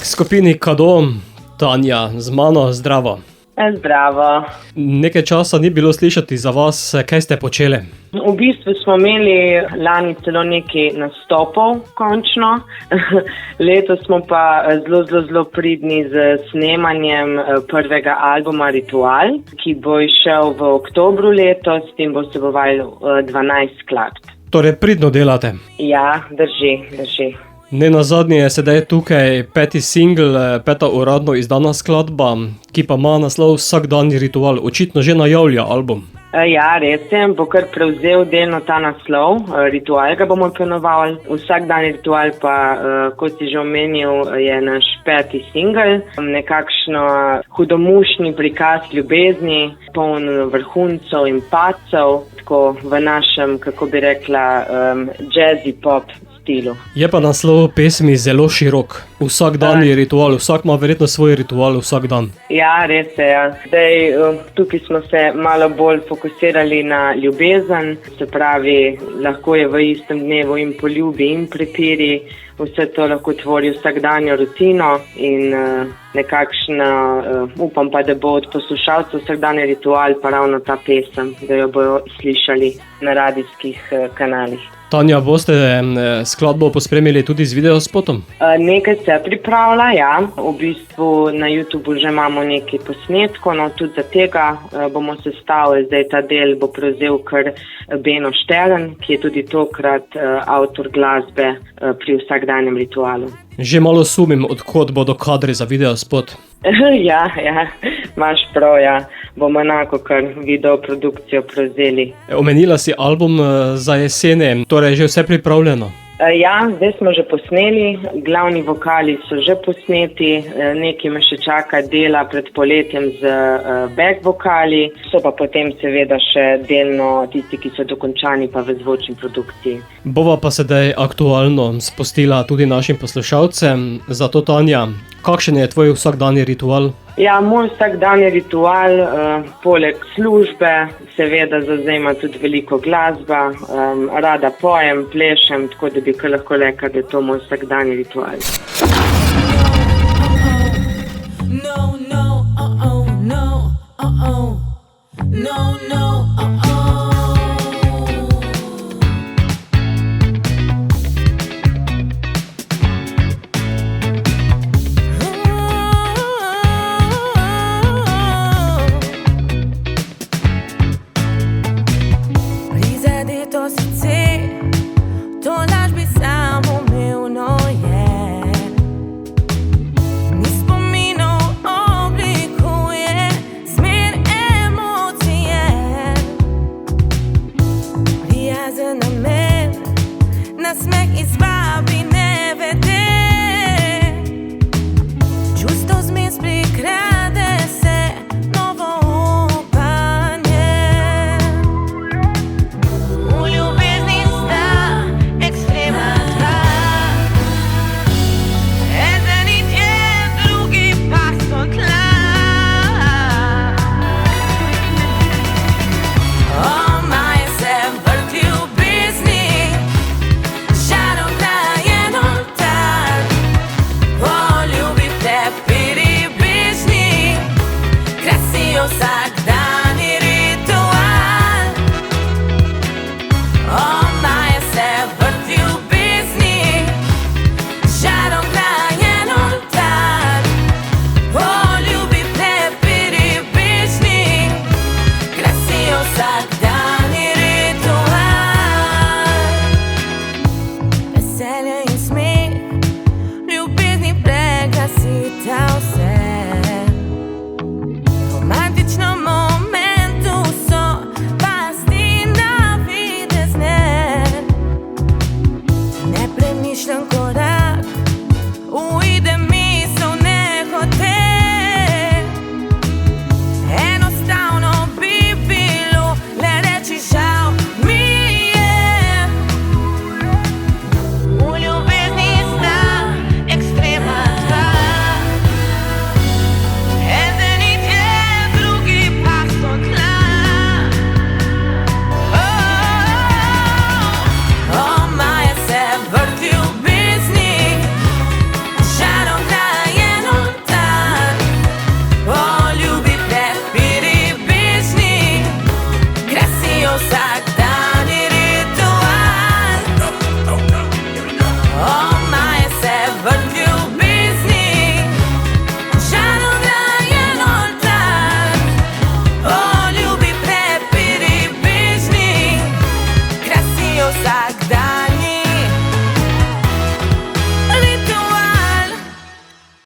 skupini Kado, Tanja, z mano, zdravo. Zdravo. Nekaj časa ni bilo slišati za vas, kaj ste počeli? V bistvu smo imeli lani celo nekaj nastopov, končno. Letos smo pa zelo pridni z snemanjem prvega albuma Ritual, ki bo izšel v oktobru letos in bo vseboval 12 skladb. Torej, pridno delate? Ja, drži. Nenazadnje je sedaj tukaj 5. singl, 5. uradno izdana skladba, ki pa ima naslov Vsakdanji ritual. Očitno že najavlja album. Ja, res je, bo kar prevzel delno ta naslov. Ritual ga bomo ponovali. Vsakdanji ritual pa, kot si že omenil, je naš 5. singl. Nekakšno hudomušni prikaz ljubezni, poln vrhuncev in padcev, tako v našem, kako bi rekla, jazzy pop stilu. Je pa naslov pesmi zelo širok. Vsakdanji ritual, vsak ima verjetno svoj ritual vsak dan. Ja, res je. Ja. Zdaj, tukaj smo se malo bolj fokusirali na ljubezen, se pravi, lahko je v istem dnevu in poljubi in prepiri, vse to lahko tvori vsakdanjo rutino in nekakšna, upam pa, da bo od poslušalcev vsakdanji ritual pa ravno ta pesem, da jo bojo slišali na radijskih kanalih. Tanja, boste skladbo pospremili tudi z videospotom? Nekaj se pripravlja, ja. V bistvu na YouTubeu že imamo nekaj posnetkov, no tudi za tega bomo sestavili. Zdaj ta del bo prevzel kar Beno Štern, ki je tudi tokrat avtor glasbe pri vsakdanjem ritualu. Že malo sumim, odkot bodo kadri za videospot. Ja, imaš prav, ja. Bomo enako kar videoprodukcijo prevzeli. Omenila si album za jesene, torej že vse pripravljeno? Ja, zdaj smo že posneli, glavni vokali so že posneti, nekaj me še čaka dela pred poletjem z back vokali, so pa potem seveda še delno tisti, ki so dokončani pa v zvočni produkciji. Bova pa sedaj aktualno spustila tudi našim poslušalcem, zato Tanja, kakšen je tvoj vsakdanji ritual? Ja, moj vsakdanji ritual, poleg službe, seveda zavzema tudi veliko glasba, rada pojem, plešem, tako da bi kar lahko rekla, da je to moj vsakdanji ritual. No, no, no, no, no, no, no.